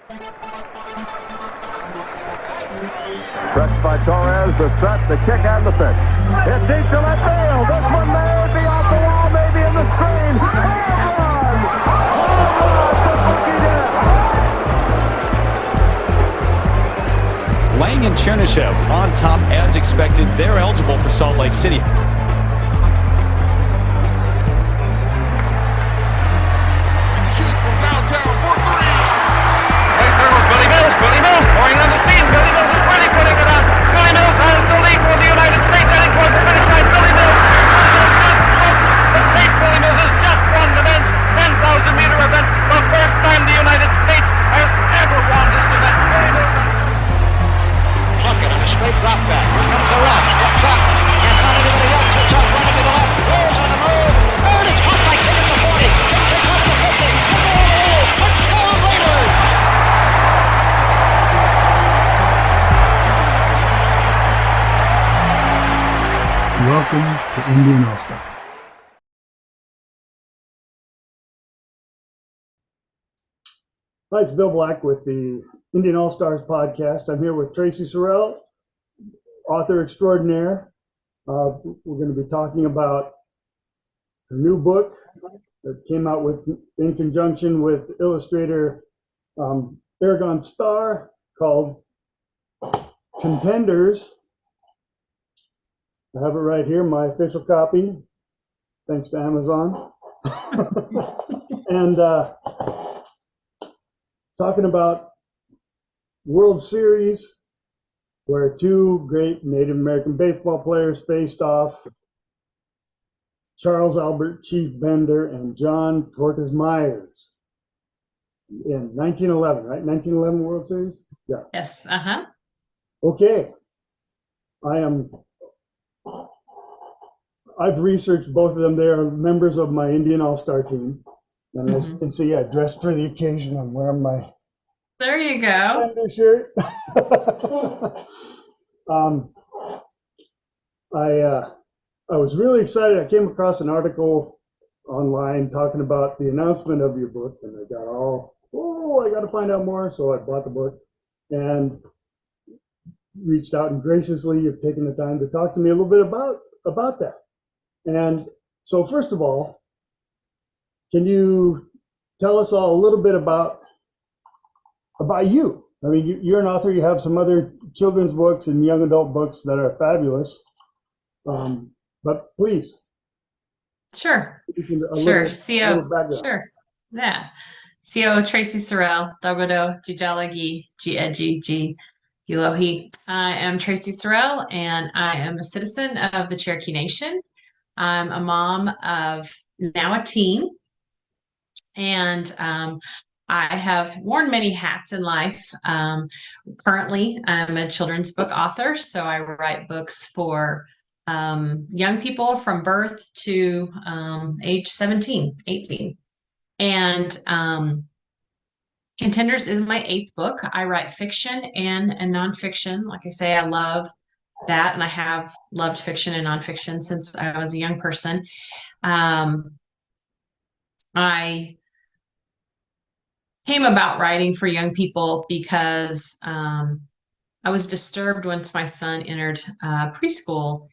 Stretched by Torres, the set, the kick, and the pitch. It's deep to left field. This one may be off the wall, maybe in the screen. Home run to Bucky Dent. Lang and Chernishev on top as expected. They're eligible for Salt Lake City. Shoots from downtown for three. Right there with Billy Mills. Billy Mills pouring on the steam. Billy Mills is ready, putting it up. Billy Mills has the lead for the United States heading towards the finish line. Billy Mills. The state Billy Mills has just won the men's 10,000-meter event. The first time the United States has ever won this event. Billy Mills. Plunkett on a straight drop back. Here comes the rush. Up top. Can't find anybody else. It's up running to the left. Rolls on the move. And it's caught by King at the 40. Takes it out to the 50. And all the way. Touchdown Raiders. Welcome to Indian All-Star. Hi, it's Bill Black with the Indian All-Stars podcast. I'm here with Traci Sorrell, author extraordinaire. We're going to be talking about a new book that came out in conjunction with illustrator Arigon Starr called Contenders. I have it right here, my official copy, thanks to Amazon. And talking about World Series, where two great Native American baseball players faced off, Charles Albert Chief Bender and John Tortoise Meyers in 1911, right? 1911 World Series? Yeah. Yes, Okay. I've researched both of them. They are members of my Indian All-Star team. And as you can see, I dressed for the occasion. I'm wearing my there you go. shirt. I was really excited. I came across an article online talking about the announcement of your book, and I got I got to find out more. So I bought the book and reached out, and graciously you've taken the time to talk to me a little bit about that. And so first of all, can you tell us all a little bit about you? I mean, you're an author. You have some other children's books and young adult books that are fabulous. But please. Sure. Sure. Sure. Yeah. CO Traci Sorrell, Dogodo, Jijalagi, G Elohi. I am Traci Sorrell, and I am a citizen of the Cherokee Nation. I'm a mom of now a teen, and I have worn many hats in life. Currently, I'm a children's book author, so I write books for young people from birth to age 17, 18. And Contenders is my 8th book. I write fiction and nonfiction. Like I say, I love that, and I have loved fiction and nonfiction since I was a young person. I came about writing for young people because I was disturbed once my son entered preschool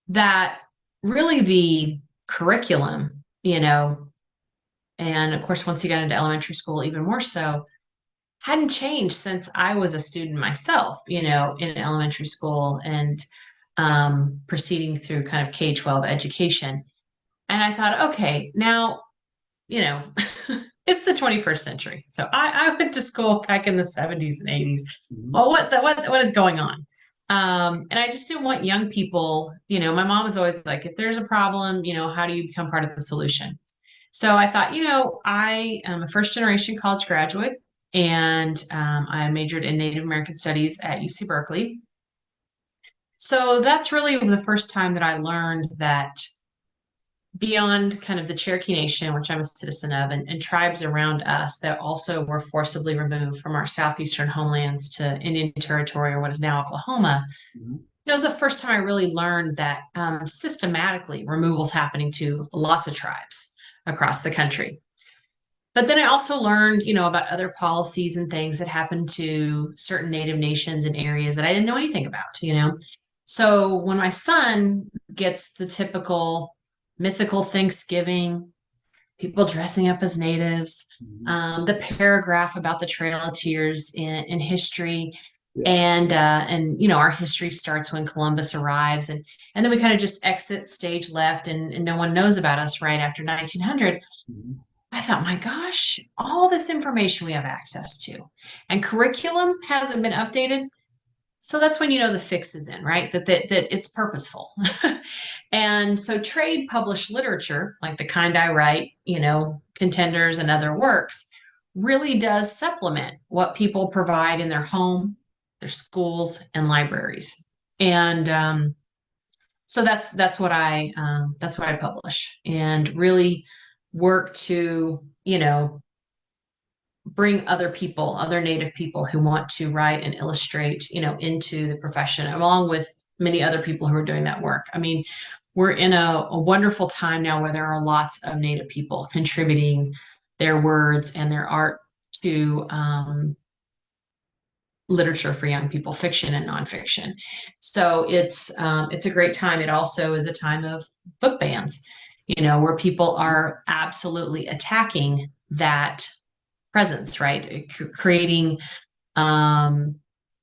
that really the curriculum, and of course, once he got into elementary school, even more so, hadn't changed since I was a student myself, in elementary school and proceeding through kind of K-12 education. And I thought, okay, now, it's the 21st century. So I went to school back in the 70s and 80s. Well, what is going on? And I just didn't want young people, my mom was always like, if there's a problem, how do you become part of the solution? So I thought, I am a first generation college graduate, and I majored in Native American Studies at UC Berkeley. So that's really the first time that I learned that beyond kind of the Cherokee Nation, which I'm a citizen of, and tribes around us that also were forcibly removed from our southeastern homelands to Indian Territory, or what is now Oklahoma, it was the first time I really learned that systematically removal's happening to lots of tribes across the country. But then I also learned, about other policies and things that happened to certain Native nations and areas that I didn't know anything about. So when my son gets the typical mythical Thanksgiving, people dressing up as natives, the paragraph about the Trail of Tears in history, and our history starts when Columbus arrives, and then we kind of just exit stage left, and no one knows about us right after 1900. I thought, my gosh, all this information we have access to, and curriculum hasn't been updated. So that's when the fix is in, right? That it's purposeful. And so trade published literature, like the kind I write, Contenders and other works, really does supplement what people provide in their home, their schools, and libraries. And so that's what I publish, and really work to bring other people, other Native people who want to write and illustrate, into the profession, along with many other people who are doing that work. I mean, we're in a wonderful time now where there are lots of Native people contributing their words and their art to literature for young people, fiction and nonfiction. So it's a great time. It also is a time of book bans, where people are absolutely attacking that presence, right? Creating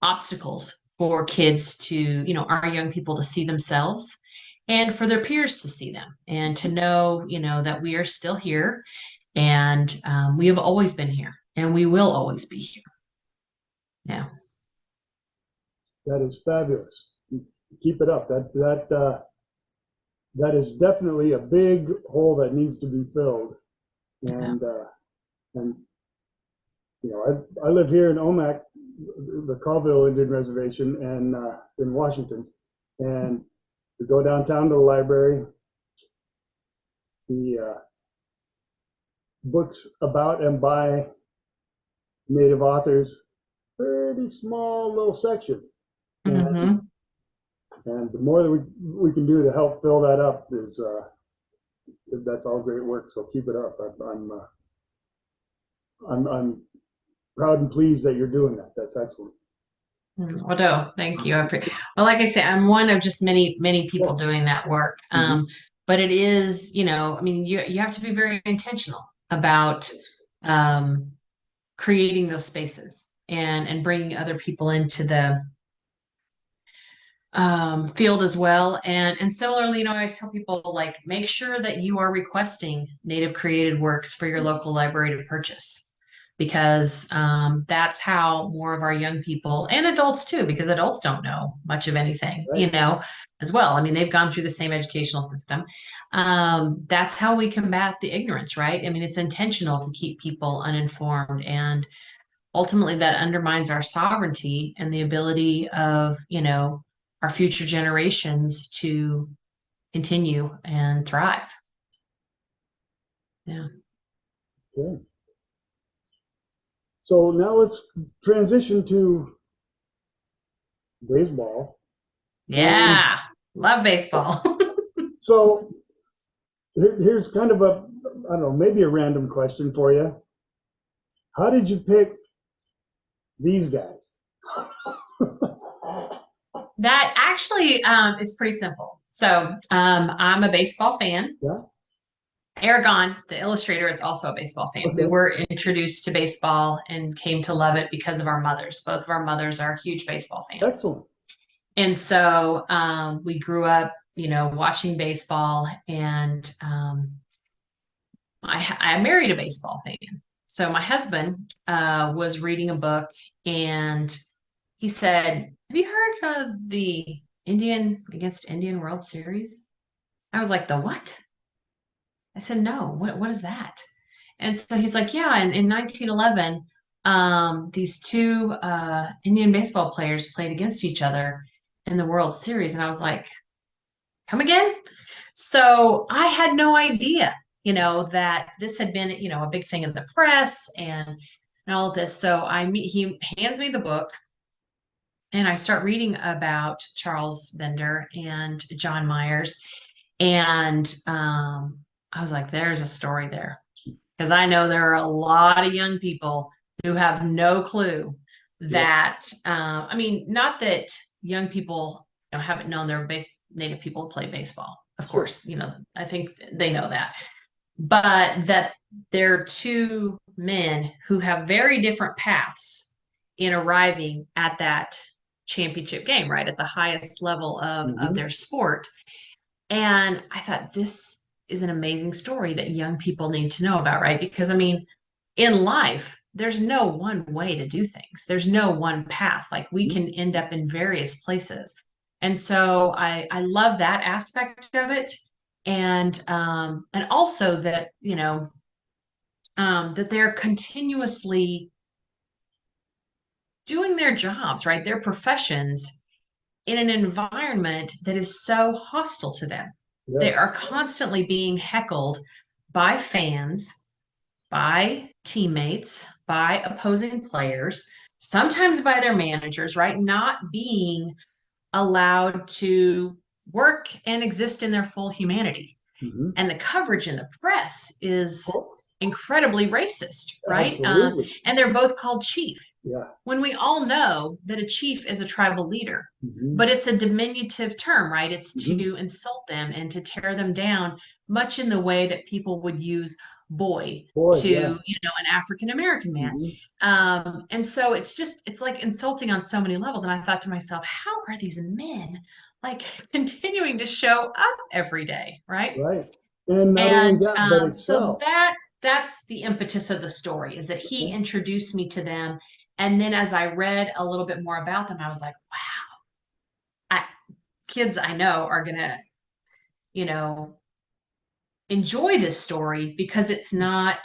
obstacles for kids to, our young people to see themselves, and for their peers to see them, and to know, that we are still here, and we have always been here, and we will always be here. Yeah. That is fabulous. Keep it up. That is definitely a big hole that needs to be filled. And I live here in Omak, the Colville Indian Reservation, and in Washington, and we go downtown to the library. The books about and by Native authors, pretty small little section. And the more that we can do to help fill that up is that's all great work. So keep it up. I'm proud and pleased that you're doing that. That's excellent. Well, no, thank you. Well, like I say, I'm one of just many people doing that work. But it is, I mean, you have to be very intentional about creating those spaces and bringing other people into the field as well. And similarly, I always tell people, like, make sure that you are requesting Native created works for your local library to purchase, because that's how more of our young people, and adults too, because adults don't know much of anything, Right. As well. I mean, they've gone through the same educational system. That's how we combat the ignorance, right? I mean, it's intentional to keep people uninformed, and ultimately that undermines our sovereignty and the ability of, our future generations to continue and thrive. Yeah. Okay. So now let's transition to baseball. Yeah. Love baseball. So here's kind of a, I don't know, maybe a random question for you. How did you pick these guys? That actually is pretty simple. So I'm a baseball fan. Yeah. Arigon, the illustrator, is also a baseball fan. Okay. We were introduced to baseball and came to love it because of our mothers. Both of our mothers are huge baseball fans. Excellent. And so we grew up, watching baseball, and I married a baseball fan. So my husband was reading a book, and he said, "Have you heard of the Indian against Indian World Series?" I was like, "The what?" I said, "No, what is that?" And so he's like, "Yeah, in 1911, these two Indian baseball players played against each other in the World Series." And I was like, "Come again?" So I had no idea, that this had been, a big thing in the press and all of this. So he hands me the book, and I start reading about Charles Bender and John Meyers. And I was like, there's a story there. because I know there are a lot of young people who have no clue that, I mean, not that young people, you know, haven't known their native people play baseball. Of course, you know, I think they know that, but that they're two men who have very different paths in arriving at that championship game, right? At the highest level of their sport. And I thought this is an amazing story that young people need to know about, right? Because I mean, in life, there's no one way to do things. There's no one path. Like we can end up in various places. And so I love that aspect of it. And also that, you know, that they're continuously doing their jobs, right? Their professions in an environment that is so hostile to them. Yes. They are constantly being heckled by fans, by teammates, by opposing players, sometimes by their managers, right? Not being allowed to work and exist in their full humanity. And the coverage in the press is incredibly racist, right? And they're both called chief. Yeah. When we all know that a chief is a tribal leader, but it's a diminutive term, right? It's to insult them and to tear them down, much in the way that people would use boy to, you know, an African-American man. And so it's like insulting on so many levels. And I thought to myself, how are these men like continuing to show up every day, right? Right. And so that's the impetus of the story, is that he introduced me to them. And then as I read a little bit more about them, I was like, wow, kids I know are gonna, you know, enjoy this story because it's not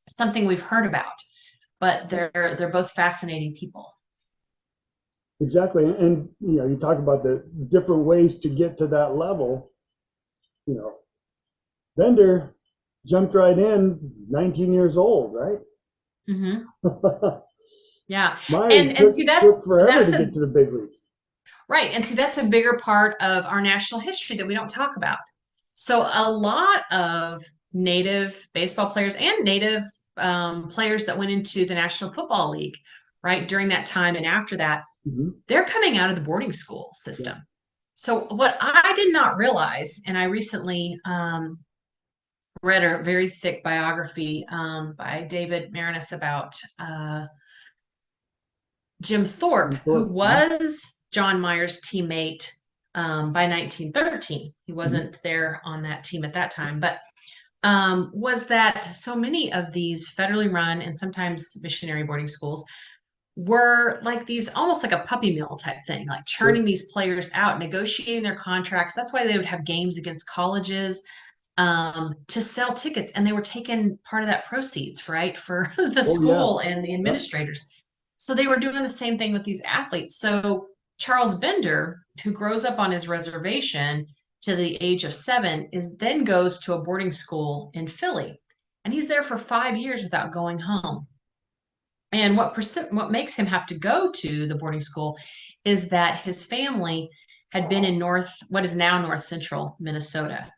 something we've heard about, but they're both fascinating people. Exactly. And you know, you talk about the different ways to get to that level. You know, Bender jumped right in, 19 years old, right? Yeah. Meyers and see, that's forever to get to the big leagues. Right. And see, that's a bigger part of our national history that we don't talk about. So a lot of Native baseball players and Native players that went into the National Football League, right, during that time and after that, they're coming out of the boarding school system. Yeah. So what I did not realize, and I recently read a very thick biography by David Marinus about Jim Thorpe, who was John Meyers' teammate by 1913. He wasn't there on that team at that time, but was that so many of these federally run and sometimes missionary boarding schools were like these, almost like a puppy mill type thing, like churning these players out, negotiating their contracts. That's why they would have games against colleges to sell tickets, and they were taking part of that proceeds, right, for the school and the administrators. So they were doing the same thing with these athletes. So Charles Bender, who grows up on his reservation to the age of 7, then goes to a boarding school in Philly, and he's there for 5 years without going home. And what makes him have to go to the boarding school is that his family had been in what is now north central Minnesota.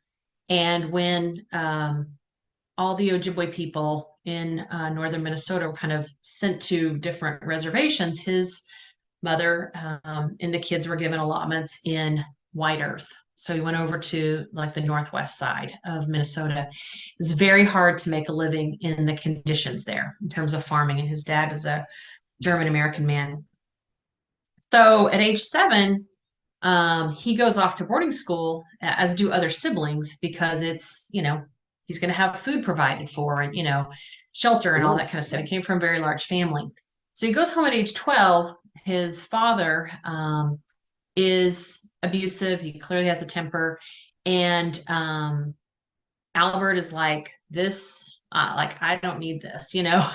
And when all the Ojibwe people in northern Minnesota were kind of sent to different reservations, his mother and the kids were given allotments in White Earth. So he went over to like the northwest side of Minnesota. It was very hard to make a living in the conditions there in terms of farming. And his dad was a German-American man. So at age 7, he goes off to boarding school, as do other siblings, because it's, you know, he's going to have food provided for and, you know, shelter and all that kind of stuff. He came from a very large family. So he goes home at age 12. His father is abusive. He clearly has a temper. And Albert is like, this, like, I don't need this, you know.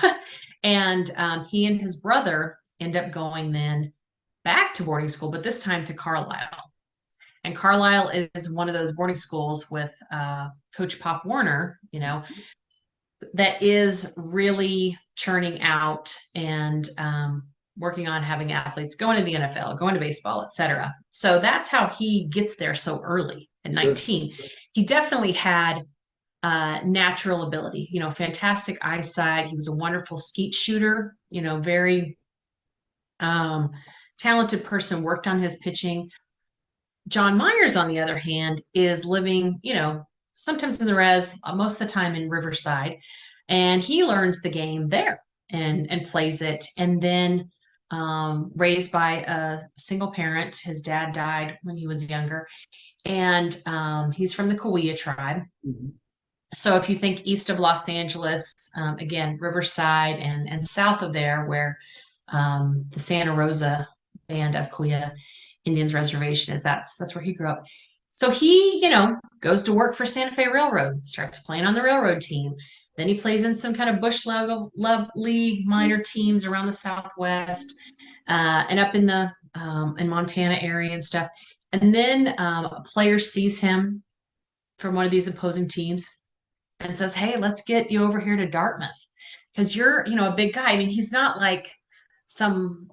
And he and his brother end up going then back to boarding school, but this time to Carlisle. And Carlisle is one of those boarding schools with Coach Pop Warner, you know, that is really churning out and working on having athletes going to the NFL, going to baseball, etc. So that's how he gets there so early at 19. He definitely had natural ability, fantastic eyesight. He was a wonderful skeet shooter, very talented person, worked on his pitching. John Meyers, on the other hand, is living, sometimes in the res, most of the time in Riverside, and he learns the game there and plays it. And then raised by a single parent, his dad died when he was younger, and he's from the Cahuilla tribe. Mm-hmm. So if you think east of Los Angeles, again, Riverside and south of there, where the Santa Rosa band of Cahuilla Indians Reservation is, that's where he grew up. So he, goes to work for Santa Fe Railroad, starts playing on the railroad team. Then he plays in some kind of bush league minor teams around the Southwest and up in the in Montana area and stuff. And then a player sees him from one of these opposing teams and says, "Hey, let's get you over here to Dartmouth because you're, a big guy." I mean, he's not like some,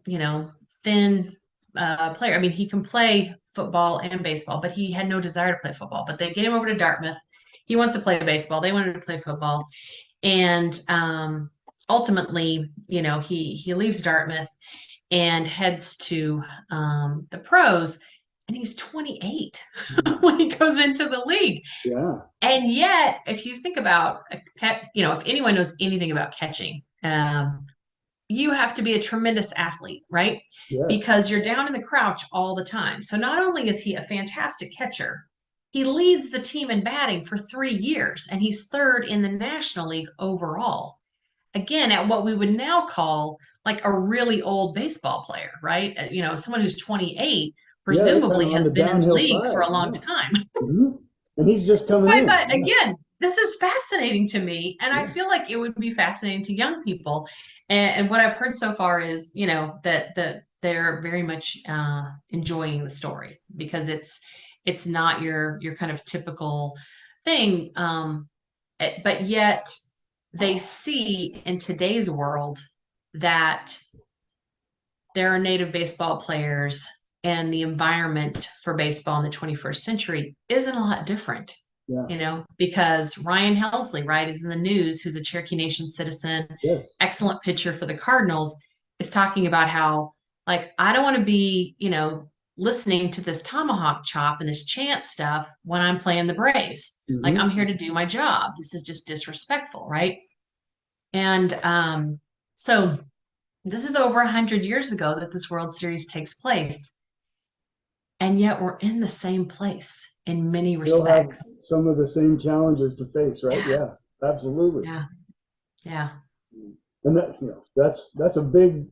thin player. I mean, he can play football and baseball, but he had no desire to play football. But they get him over to Dartmouth. He wants to play baseball. They wanted to play football. And ultimately, he leaves Dartmouth and heads to the pros. And he's 28 when he goes into the league. Yeah. And yet, if you think about, if anyone knows anything about catching, you have to be a tremendous athlete, right? Yes. Because you're down in the crouch all the time. So not only is he a fantastic catcher, he leads the team in batting for 3 years, and he's third in the National League overall. Again, at what we would now call like a really old baseball player, right? Someone who's 28 presumably has been in the league for a long time. Mm-hmm. And he's just coming in. So I thought, again, this is fascinating to me, and I feel like it would be fascinating to young people. And what I've heard so far is, that they're very much enjoying the story because it's not your kind of typical thing, but yet they see in today's world that there are native baseball players and the environment for baseball in the 21st century isn't a lot different. Yeah. Because Ryan Helsley, right, is in the news, who's a Cherokee Nation citizen, yes. excellent pitcher for the Cardinals, is talking about how, like, I don't want to be, listening to this tomahawk chop and this chant stuff when I'm playing the Braves. Mm-hmm. Like, I'm here to do my job. This is just disrespectful, right? And so this is over 100 years ago that this World Series takes place. And yet we're in the same place in many respects. Have some of the same challenges to face, right? Yeah, absolutely. Yeah. And that's a big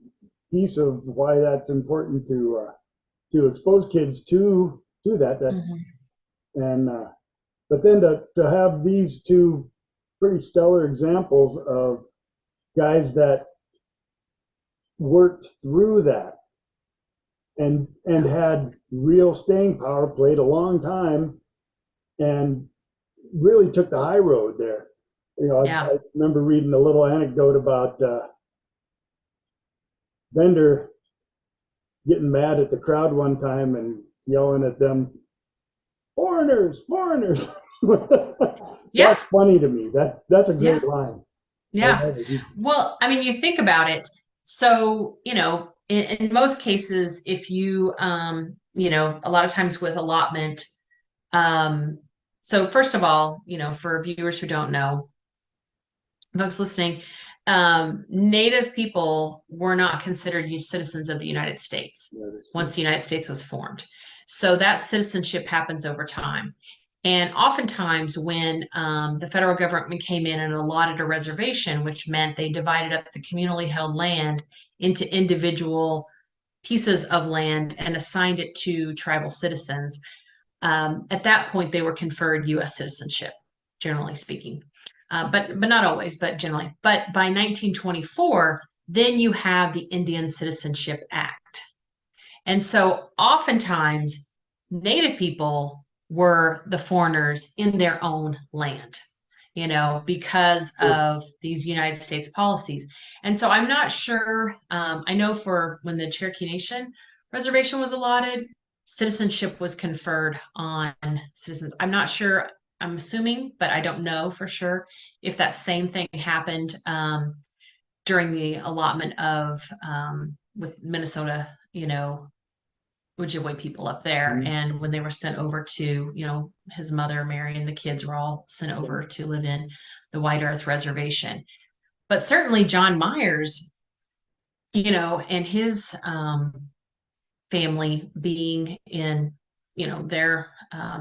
piece of why that's important to expose kids to that. Mm-hmm. And but then to have these two pretty stellar examples of guys that worked through that and had real staying power, played a long time, and really took the high road there. I remember reading a little anecdote about Bender getting mad at the crowd one time and yelling at them, "Foreigners, foreigners." That's funny to me. That's a great line. Yeah. Well, I mean, you think about it. So, in most cases, if you, a lot of times with allotment, so first of all, for viewers who don't know, folks listening, Native people were not considered citizens of the United States once the United States was formed. So that citizenship happens over time. And oftentimes when the federal government came in and allotted a reservation, which meant they divided up the communally held land into individual pieces of land and assigned it to tribal citizens, at that point they were conferred U.S. citizenship, generally speaking. But not always, but generally. But by 1924, then you have the Indian Citizenship Act. And so oftentimes Native people were the foreigners in their own land, because of these United States policies. And so I'm not sure, I know for when the Cherokee Nation reservation was allotted, citizenship was conferred on citizens. I'm not sure I'm assuming, but I don't know for sure if that same thing happened during the allotment of with Minnesota, Ojibwe people up there. And when they were sent over to, his mother, Mary, and the kids were all sent over to live in the White Earth Reservation. But certainly John Meyers, and his family being in, their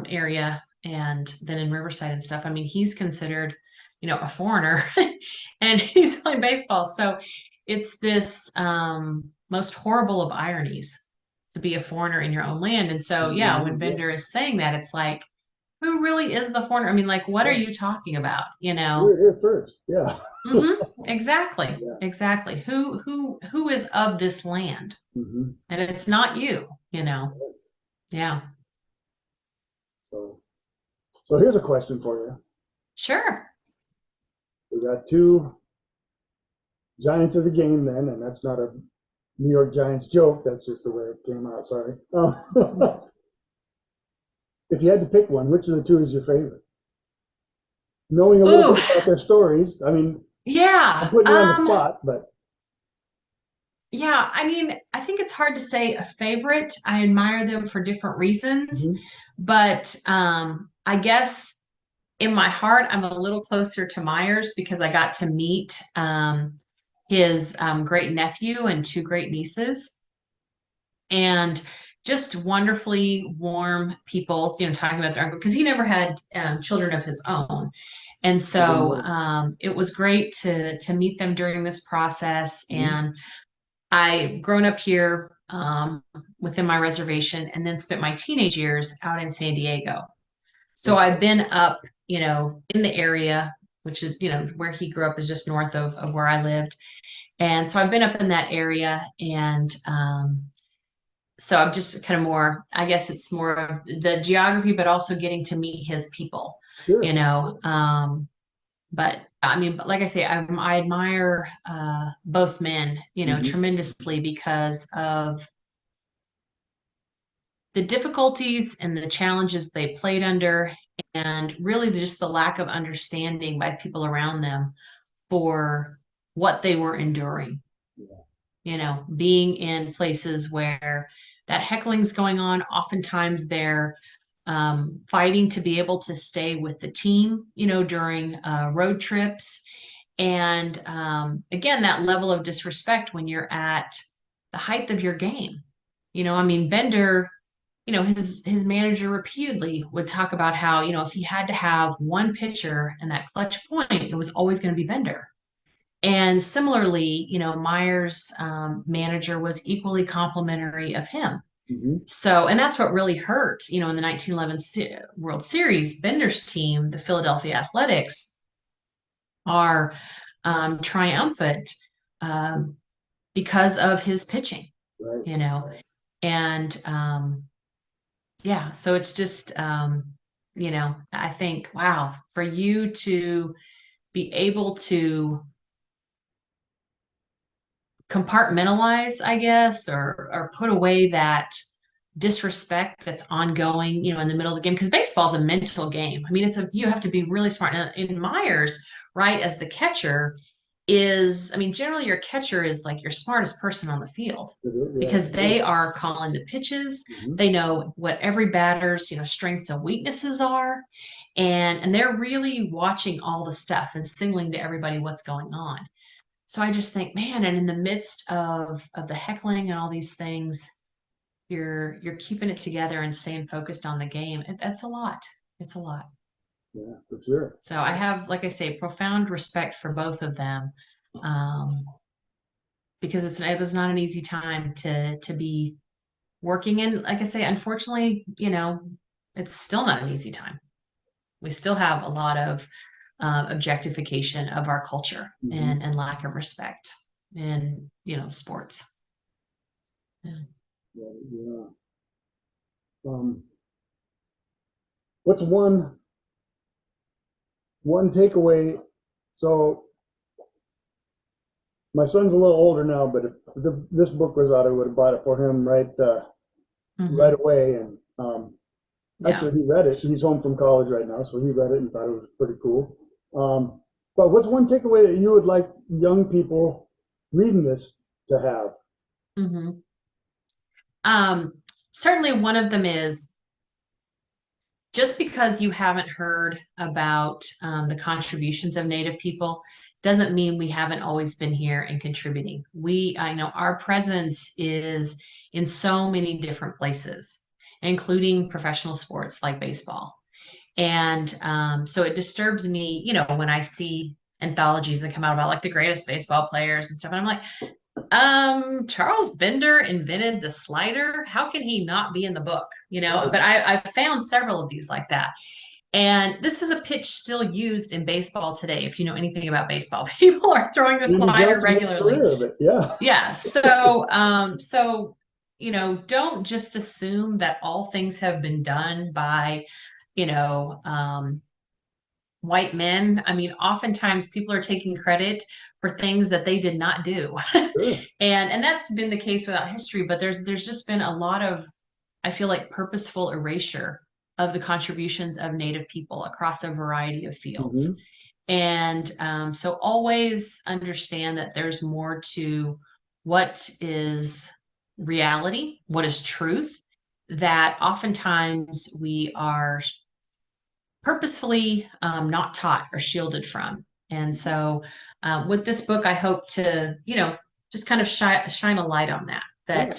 area and then in Riverside and stuff. I mean, he's considered, a foreigner and he's playing baseball. So it's this most horrible of ironies to be a foreigner in your own land. And so, yeah, when Bender is saying that, it's like, who really is the foreigner? I mean, like, what are you talking about? You're here first. Yeah. Exactly. Yeah. Exactly. Who is of this land? And it's not you, Yeah. So here's a question for you. Sure. We got two giants of the game then, and that's not a New York Giants joke. That's just the way it came out. Sorry. If you had to pick one, which of the two is your favorite? Knowing a little bit about their stories, I mean, yeah, I'm putting you on the spot, but yeah, I mean, I think it's hard to say a favorite. I admire them for different reasons, but I guess in my heart, I'm a little closer to Meyers because I got to meet his great nephew and two great nieces, and just wonderfully warm people, talking about their uncle, because he never had children of his own. And so it was great to meet them during this process. And I grown up here within my reservation and then spent my teenage years out in San Diego. So I've been up, in the area, which is, where he grew up is just north of where I lived. And so I've been up in that area, and so I'm just kind of more, I guess it's more of the geography, but also getting to meet his people, but I mean, like I say, I admire both men, tremendously because of the difficulties and the challenges they played under, and really just the lack of understanding by people around them for what they were enduring. Being in places where that heckling's going on, oftentimes they're fighting to be able to stay with the team, during road trips. And again, that level of disrespect when you're at the height of your game. I mean, Bender, his manager repeatedly would talk about how, if he had to have one pitcher in that clutch point, it was always going to be Bender. And similarly, Meyers' manager was equally complimentary of him. So, and that's what really hurt, in the 1911 World Series, Bender's team, the Philadelphia Athletics, are triumphant because of his pitching, and yeah, so it's just, I think, wow, for you to be able to compartmentalize, I guess, or put away that disrespect that's ongoing, in the middle of the game, because baseball is a mental game. I mean, you have to be really smart. And in Meyers, right, as the catcher generally your catcher is like your smartest person on the field, because they are calling the pitches. They know what every batter's, strengths and weaknesses are. And they're really watching all the stuff and signaling to everybody what's going on. So I just think, man, and in the midst of the heckling and all these things, you're keeping it together and staying focused on the game. That's a lot. It's a lot. Yeah, for sure. So I have, like I say, profound respect for both of them, because it was not an easy time to be working in. Like I say, unfortunately, it's still not an easy time. We still have a lot of objectification of our culture and lack of respect in sports. What's one takeaway? So my son's a little older now, but if this book was out, I would have bought it for him right away. And Actually, he read it. He's home from college right now, so he read it and thought it was pretty cool. But what's one takeaway that you would like young people reading this to have? Certainly one of them is, just because you haven't heard about the contributions of Native people doesn't mean we haven't always been here and contributing. I know our presence is in so many different places, including professional sports like baseball. And so it disturbs me, when I see anthologies that come out about like the greatest baseball players and stuff. And I'm like, Charles Bender invented the slider. How can he not be in the book? But I've found several of these like that. And this is a pitch still used in baseball today. If you know anything about baseball, people are throwing the slider regularly. Yeah. So, don't just assume that all things have been done by, white men. I mean, oftentimes people are taking credit for things that they did not do. Sure. and that's been the case without history, but there's just been a lot of, I feel like, purposeful erasure of the contributions of Native people across a variety of fields. And so always understand that there's more to what is reality, what is truth, that oftentimes we are purposefully not taught or shielded from. And so with this book, I hope to, just kind of shine a light on that. Crack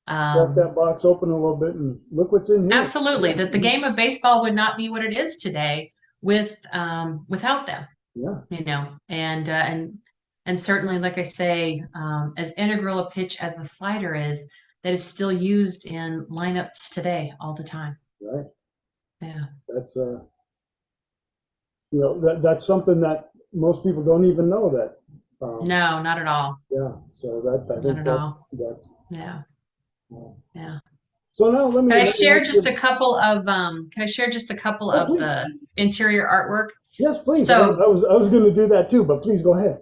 that box open a little bit and look what's in here. Absolutely. That the game of baseball would not be what it is today without them. Yeah. And certainly, like I say, as integral a pitch as the slider is, that is still used in lineups today all the time. Right. Yeah. That's that's something that most people don't even know that. No, not at all. Yeah. So I think that's yeah. Yeah. So now let me. Can I share just a couple of the interior artwork? Yes, please. So I was going to do that too, but please go ahead.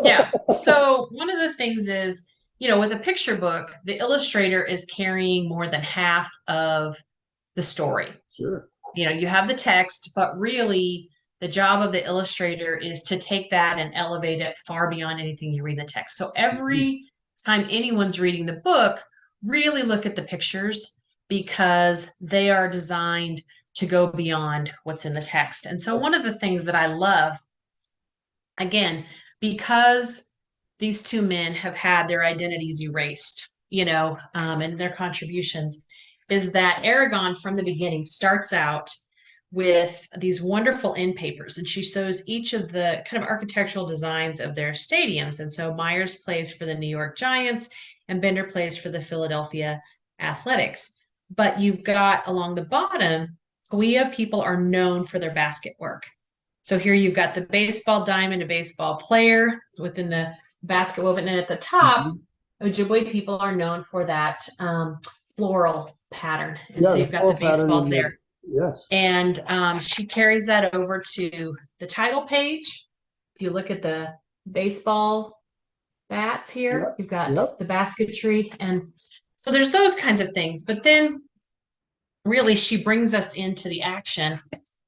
Yeah. So one of the things is, with a picture book, the illustrator is carrying more than half of the story. Sure. You have the text, but really the job of the illustrator is to take that and elevate it far beyond anything you read in the text. So every time anyone's reading the book, really look at the pictures, because they are designed to go beyond what's in the text. And so one of the things that I love, again, because these two men have had their identities erased, and their contributions, is that Arigon from the beginning starts out with these wonderful end papers, and she shows each of the kind of architectural designs of their stadiums. And so Meyers plays for the New York Giants and Bender plays for the Philadelphia Athletics. But you've got along the bottom, Cahuilla people are known for their basket work. So here you've got the baseball diamond, a baseball player within the basket woven, and at the top, Ojibwe people are known for that floral pattern. And so you've got the baseballs there. Yes. And she carries that over to the title page. If you look at the baseball bats here, you've got the basketry. And so there's those kinds of things. But then really she brings us into the action.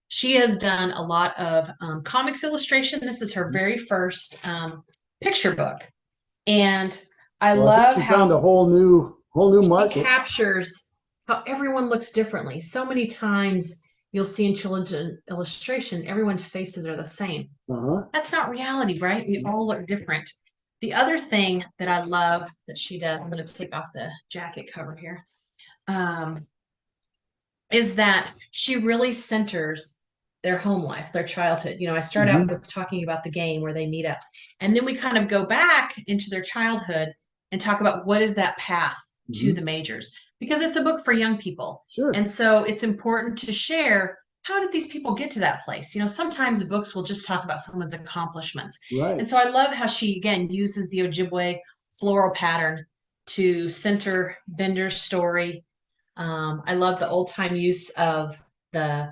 She has done a lot of comics illustration. This is her very first picture book. And I love how found a whole new market. She captures how everyone looks differently. So many times you'll see in children's illustration, everyone's faces are the same. That's not reality, right? We all look different. The other thing that I love that she does, I'm going to take off the jacket cover here, is that she really centers their home life, their childhood. I start out with talking about the game where they meet up. And then we kind of go back into their childhood and talk about what is that path to the majors, because it's a book for young people. Sure. And so it's important to share, how did these people get to that place? Sometimes books will just talk about someone's accomplishments. Right. And so I love how she, again, uses the Ojibwe floral pattern to center Bender's story. I love the old time use of the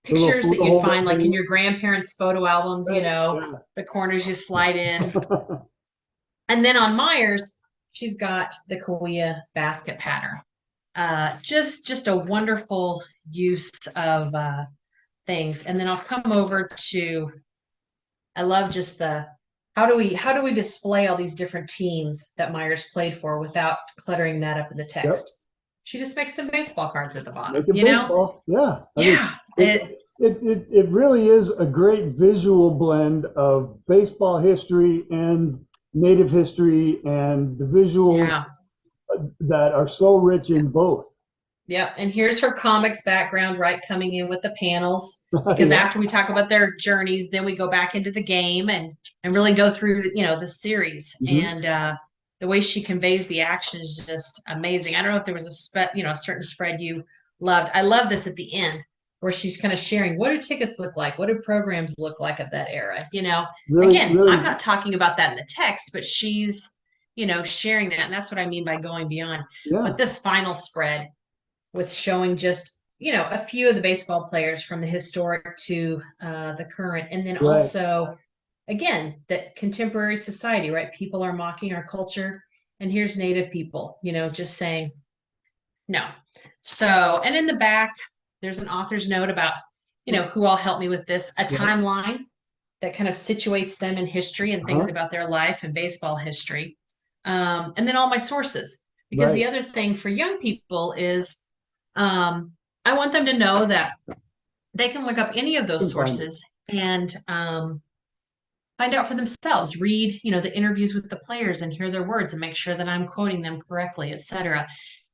pictures that you find like in your grandparents' photo albums, the corners you slide in. And then on Meyers, she's got the Cahuilla basket pattern. just a wonderful use of things. And then I'll come over to, I love just the how do we display all these different teams that Meyers played for without cluttering that up in the text. Yep. She just makes some baseball cards at the bottom, Make it baseball. Yeah. Yeah. It really is a great visual blend of baseball history and native history and the visuals that are so rich in both. Yep. And here's her comics background, right, coming in with the panels. Because after we talk about their journeys, then we go back into the game and really go through, the series. Mm-hmm. And the way she conveys the action is just amazing. I don't know if there was a certain spread you loved. I love this at the end where she's kind of sharing, what do tickets look like? What do programs look like of that era? Really, Again, really, I'm not talking about that in the text, but she's, sharing that. And that's what I mean by going beyond. yeah. But this final spread with showing just, a few of the baseball players from the historic to the current. And then also, again, that contemporary society, right? People are mocking our culture. And here's Native people, just saying no. So, and in the back, there's an author's note about, who all helped me with this, a timeline that kind of situates them in history and things about their life and baseball history. And then all my sources, because the other thing for young people is I want them to know that they can look up any of those sources and find out for themselves, read, the interviews with the players and hear their words and make sure that I'm quoting them correctly, etc.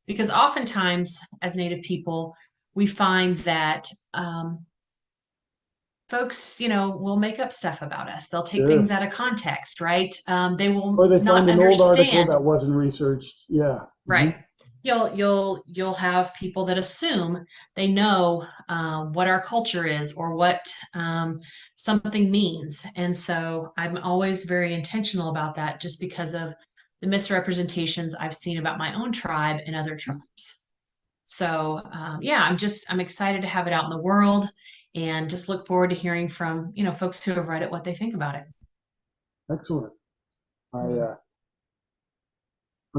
Because oftentimes as Native people, we find that folks, will make up stuff about us. They'll take things out of context, right? They will or they not find an understand. old article that wasn't researched. Yeah. Right. You'll have people that assume they know what our culture is or what something means. And so I'm always very intentional about that just because of the misrepresentations I've seen about my own tribe and other tribes. So I'm excited to have it out in the world and just look forward to hearing from, folks who have read it, what they think about it. Excellent. I'm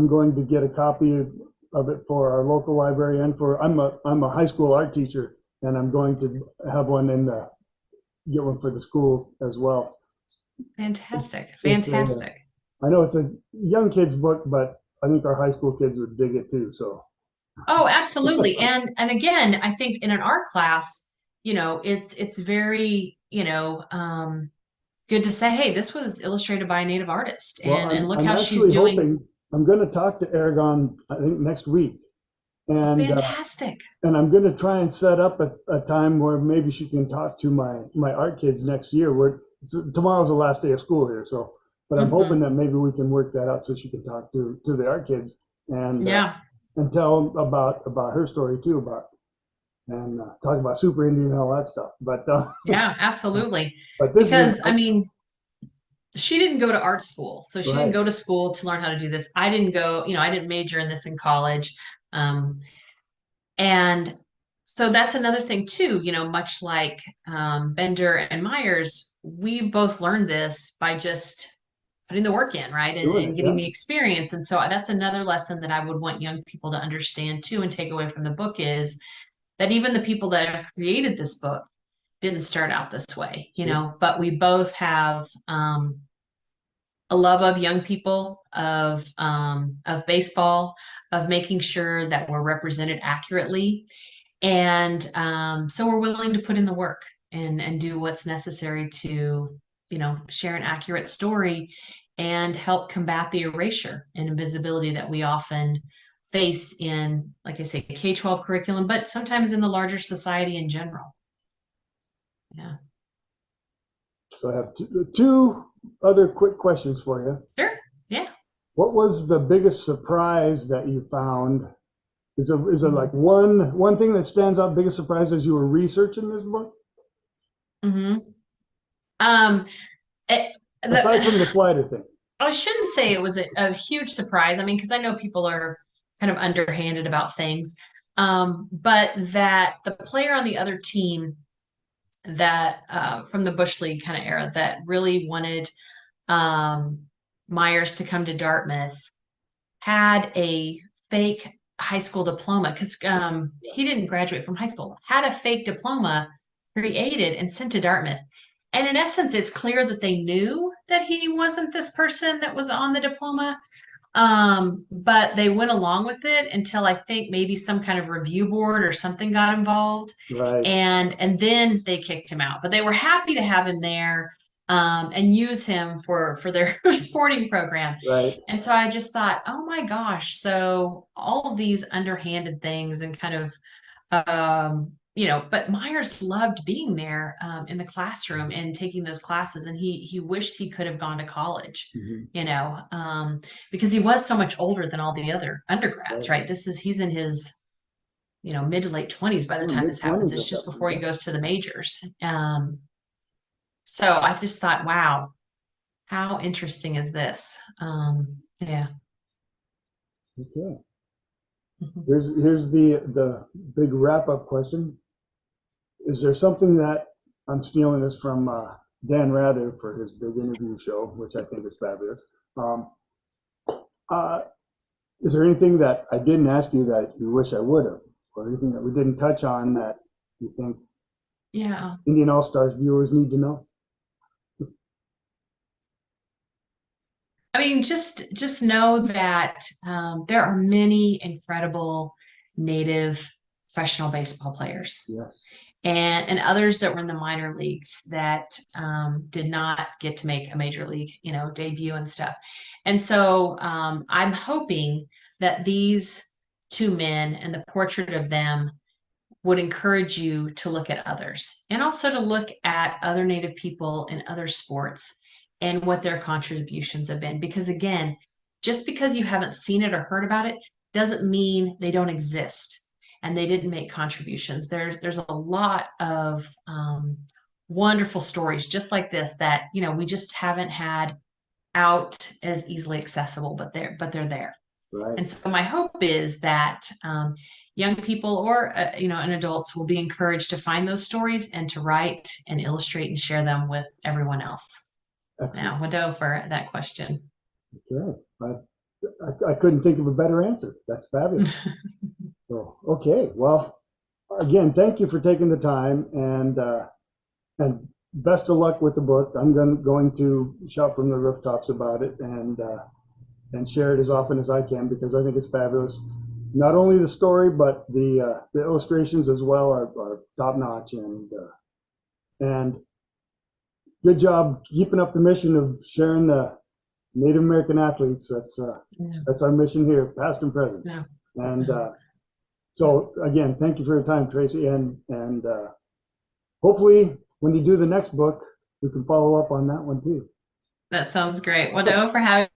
going to get a copy of it for our local library and I'm a high school art teacher and I'm going to have one get one for the school as well. Fantastic. I know it's a young kid's book, but I think our high school kids would dig it too. So. Oh, absolutely. And again, I think in an art class, it's very, good to say, hey, this was illustrated by a Native artist and look how she's doing. I'm going to talk to Arigon, I think next week. And fantastic. And I'm going to try and set up a time where maybe she can talk to my art kids next year. Tomorrow's the last day of school here. So, but I'm hoping that maybe we can work that out so she can talk to the art kids and tell them about her story too, and talk about Super Indian and all that stuff. But yeah, absolutely. But she didn't go to art school, so she didn't go to school to learn how to do this. I didn't go, I didn't major in this in college, and so that's another thing too. Much like Bender and Meyers, we both learned this by just putting the work in, right? And getting the experience. And so that's another lesson that I would want young people to understand too and take away from the book is that even the people that have created this book didn't start out this way, but we both have a love of young people, of baseball, of making sure that we're represented accurately. And so we're willing to put in the work and do what's necessary to, share an accurate story and help combat the erasure and invisibility that we often face in, like I say, K-12 curriculum, but sometimes in the larger society in general. Yeah. So I have two other quick questions for you. Sure. Yeah. What was the biggest surprise that you found? Is there like one thing that stands out, biggest surprise as you were researching this book? Aside from the slider thing. I shouldn't say it was a huge surprise. I mean, because I know people are kind of underhanded about things, but that the player on the other team that from the Bush League kind of era that really wanted Meyers to come to Dartmouth had a fake high school diploma because he didn't graduate from high school, had a fake diploma created and sent to Dartmouth. And in essence, it's clear that they knew that he wasn't this person that was on the diploma. But they went along with it until I think maybe some kind of review board or something got involved. Right. And then they kicked him out. But they were happy to have him there and use him for their sporting program. Right. And so I just thought, oh my gosh, so all of these underhanded things and kind of but Meyers loved being there in the classroom and taking those classes, and he wished he could have gone to college, because he was so much older than all the other undergrads, right? He's in his mid to late 20s by the time this happens. It's just before he goes to the majors. So I just thought, wow, how interesting is this? Yeah. Okay. Here's the big wrap-up question. Is there something that I'm stealing this from Dan Rather for his big interview show, which I think is fabulous? Is there anything that I didn't ask you that you wish I would have, or anything that we didn't touch on that you think Indian All-Stars viewers need to know? I mean, just know that there are many incredible Native professional baseball players. Yes. And others that were in the minor leagues that did not get to make a major league, debut and stuff. And so I'm hoping that these two men and the portrait of them would encourage you to look at others and also to look at other Native people in other sports and what their contributions have been. Because again, just because you haven't seen it or heard about it doesn't mean they don't exist and they didn't make contributions. There's a lot of wonderful stories just like this that we just haven't had out as easily accessible, but they're there. Right. And so my hope is that young people or and adults will be encouraged to find those stories and to write and illustrate and share them with everyone else. Excellent. Now, Wado for that question. Okay, I couldn't think of a better answer. That's fabulous. So, okay, well, again, thank you for taking the time, and best of luck with the book. I'm going to shout from the rooftops about it and share it as often as I can, because I think it's fabulous. Not only the story, but the illustrations as well are top notch, and good job keeping up the mission of sharing the Native American athletes. That's our mission here, past and present. Yeah. And so again, thank you for your time, Tracy, and hopefully when you do the next book, we can follow up on that one too. That sounds great. Wado for having